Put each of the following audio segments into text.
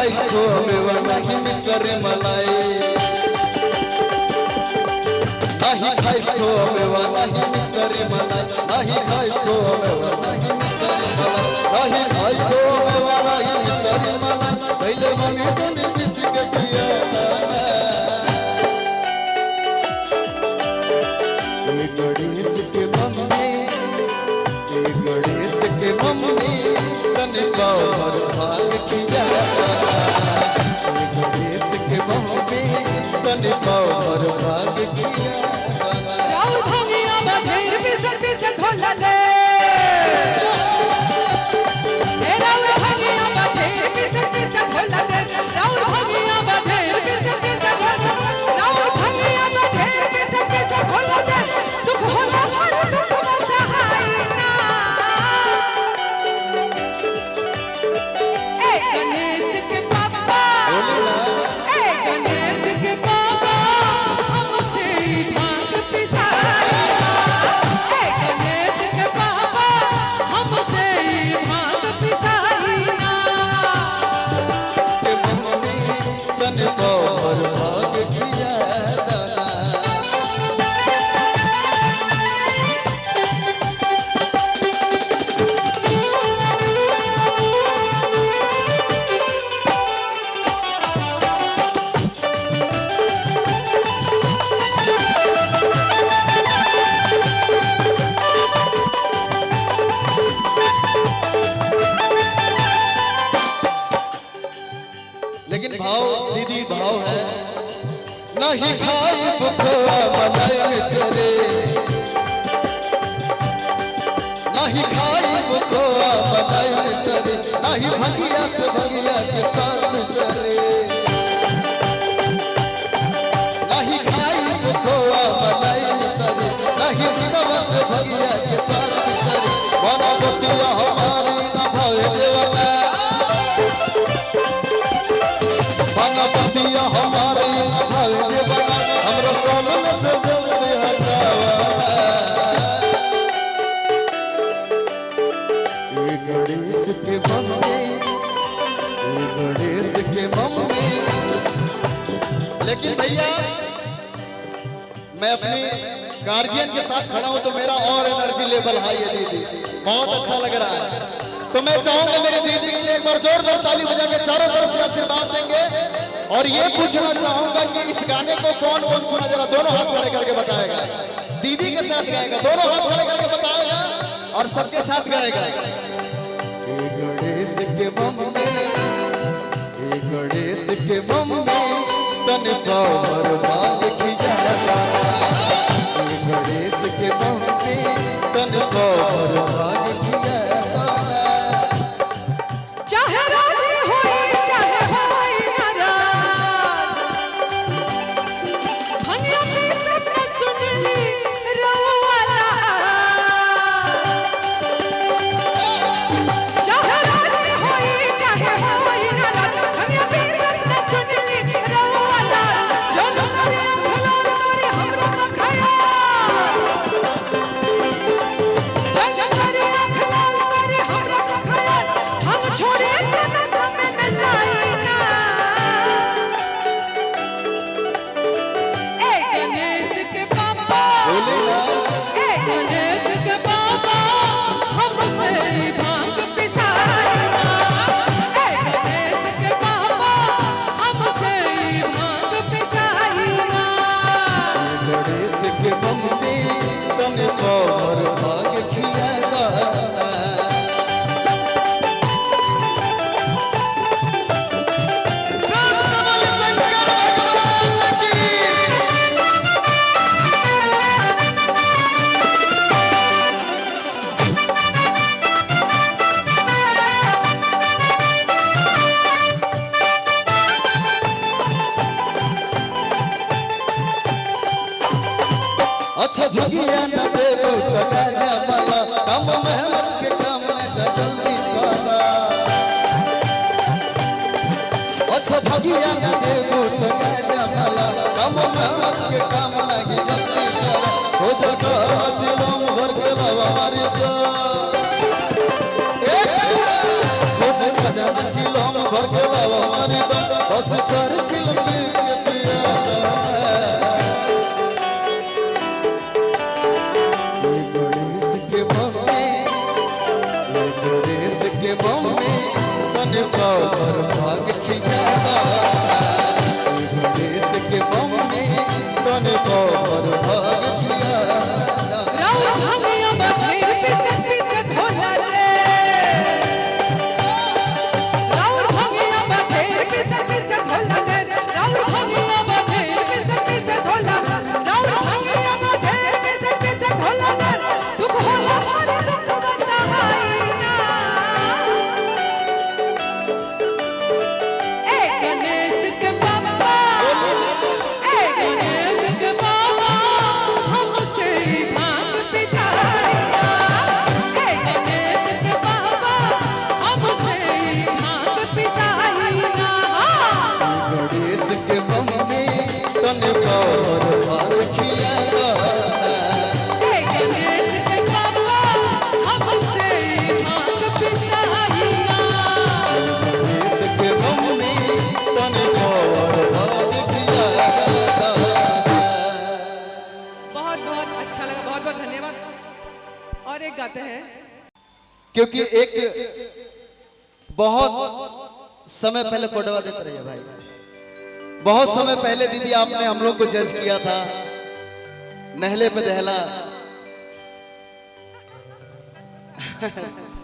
खाई खोमेवा नहीं मिसरी मलाई नहीं खाई खोमेवा नहीं मिसरी मलाई नहीं खाई खोमेवा नहीं मिसरी मलाई नहीं खाई खोमेवा नहीं मिसरी मलाई पहले मने तने बिस्क किया गणेश के मम्मी तने पावर भाग किया गणेश के मम्मी तने पावर भाग किया राउर भंगिया बधेर बिसर बिसर खोला ले राउर भंगिया बधेर बिसर बिसर खोला ले राउर भंगिया बधेर बिसर बिसर खोला राउर भंगिया बधेर बिसर बिसर खोला ले दुख होला और दुख में सहाय ना ए गणेश के पापा बोले ना ए गणेश के पापा हमसे भांग पिसाया ए गणेश के पापा हमसे भांग पिसाई ना के मम्मी तने पावर भाग किया लेकिन भाव दीदी भाव है नहीं खाई बुखोआ मलाई मिसरे नहीं खाई बुखोआ मलाई मिसरे नहीं भंगिया से भंगिया के साथ मिसरे नहीं खाई बुखोआ मलाई मिसरे नहीं जिगवा से भंगिया के साथ मिसरे वाना बतिया हमारी ना भावे देवना पतिया हमारे भावे देवना हमरा सामने से जल्दी हटावा ये गणेश के मम्मी लेकिन भैया मैं अपनी गार्जियन के साथ खड़ा हूं तो मेरा और एनर्जी लेवल हाई है दीदी बहुत अच्छा लग रहा है तो मैं चाहूंगा मेरी दीदी के लिए एक बार जोरदार ताली बजा के चारों तरफ से आशीर्वाद देंगे और ये पूछना चाहूंगा कि इस गाने को कौन कौन सुना जरा दोनों हाथ खड़े करके बताएगा दीदी के साथ गाएगा दोनों हाथ खड़े करके बताएगा और सबके साथ गाएगा गणेश के मम्मी तन पावर भाग किया गणेश के मम्मी तन पावर भाग किया चाहे राजी होई चाहे होई नाराज भनिया की सपना सुन ली रोवाला चाहे राजी होई चाहे होई नाराज भनिया की सपना सुन ली रोवाला जनो करे खलाल करे हमरा पखया जनो करे खलाल करे हमरा पखया हम छोड़े ना समय में साइना ए गणेश के पापा बोले ना ए गणेश के पापा हमसे भांग पिसाइना ए गणेश के पापा हमसे भांग पिसाइना गणेश के मम्मी तन पावर भाग किया अच्छा भगिया न देबो तो राजा वाला कम मेहनत के काम में तो जल्दी करा अच्छा भगिया न देबो तो राजा वाला कम मेहनत के काम लगी जल्दी करा हो जगह चिलम भर के लावा मारी तो एक हो जगह चिलम भर के लावा मारी चर्चिल में पियाला गणेश के मम्मी तने पावर भाग खियाला गणेश के मम्मी तने पावर भाग खियाला राउर भंगिया बधेर पिसे भोला रे राउर भंगिया बधेर पिसे भोला रे राउर भंगिया बधेर पिसे भोला राउर भंगिया बधेर पिसे भोला रे दुख होला मारे दुख बसहाई ना ए गणेश के बाबा ए गणेश के बाबा हमसे भांग पिसाइया ए गणेश के बाबा हमसे भांग पिसाइया गणेश के मम्मी तने पावर भाग खियाला ए गणेश के बाबा हमसे भांग पिसाइया गणेश के मम्मी तने पावर भाग खियाला बहुत बहुत अच्छा लगा बहुत बहुत धन्यवाद और एक गाते हैं क्योंकि एक बहुत समय पहले कोडवा देते रहिए भाई बहुत समय पहले दीदी आपने हम लोग को जज किया था नहले पे दहला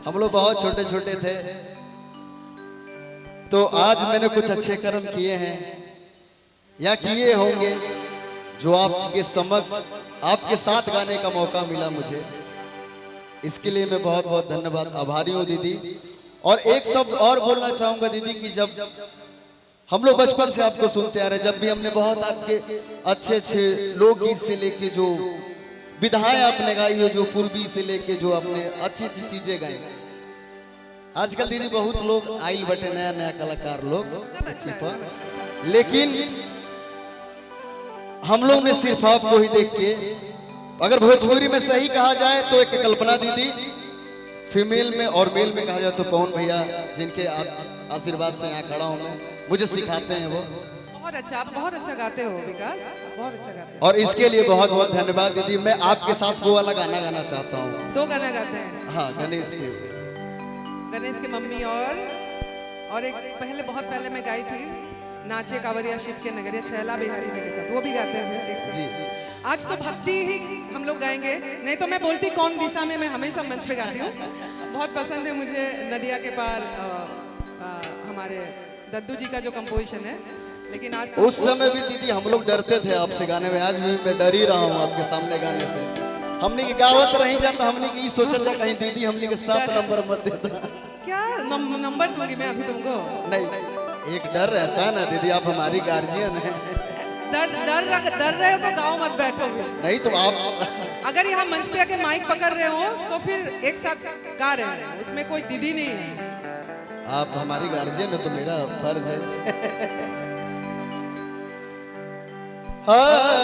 हम लोग बहुत छोटे छोटे थे तो आज मैंने कुछ अच्छे कर्म किए हैं या किए होंगे जो आपके समक्ष आपके साथ गाने का मौका मिला मुझे इसके लिए मैं बहुत बहुत धन्यवाद आभारी हूँ दीदी और एक शब्द और बोलना चाहूंगा दीदी कि जब हम लोग बचपन से आपको सुनते आ रहे जब भी हमने बहुत आपके अच्छे अच्छे लोकगीत से लेके जो विधाएं आपने गाई हो जो पूर्वी से लेके जो आपने अच्छी अच्छी चीजें गाई आजकल दीदी बहुत लोग आइल बटे नया नया कलाकार लोग सब अच्छा है, सब अच्छा है। लेकिन हम लोग ने सिर्फ आपको ही देख के अगर भोजपुरी में सही कहा जाए तो एक कल्पना दीदी फीमेल में और मेल में कहा जाए तो पवन भैया जिनके आशीर्वाद से यहाँ खड़ा हूं मैं मुझे सिखाते हैं वो बहुत अच्छा आप बहुत अच्छा गाते हो विकास आप बहुत अच्छा गाते हो और इसके लिए बहुत बहुत धन्यवाद दीदी मैं आपके साथ वो वाला गाना गाना चाहता हूँ दो गाना गाते हैं हाँ गणेश के गणेश की मम्मी और एक पहले बहुत पहले मैं गाई थी नाचे कांवरिया शिव के नगरिया छैला बिहारी जी के साथ वो भी गाते हैं एक साथ जी आज तो भक्ति ही हम लोग गाएंगे नहीं तो मैं बोलती कौन दिशा में मैं हमेशा मंच पे गाती हूँ बहुत पसंद है मुझे नदिया के पार हमारे दद्दू जी का जो कंपोजिशन है लेकिन आज तो उस समय भी दीदी हम लोग डरते थे आपसे गाने में आज भी मैं डर ही रहा हूँ आपके सामने गाने से हमने की गावत रही जाता हमने की सोचल जा कहीं दीदी हमने के 7 नंबर मत देता क्या नंबर दूंगी मैं अभी तुमको नहीं एक डर रहता है ना दीदी आप हमारी गार्जियन है डर रहे हो तो गाँव मत बैठोगे नहीं तो आप अगर यहाँ मंच पे आके माइक पकड़ रहे हो तो फिर एक साथ गा रहे हो उसमें कोई दीदी नहीं है आप हमारी गार्जियन है तो मेरा फर्ज है हाँ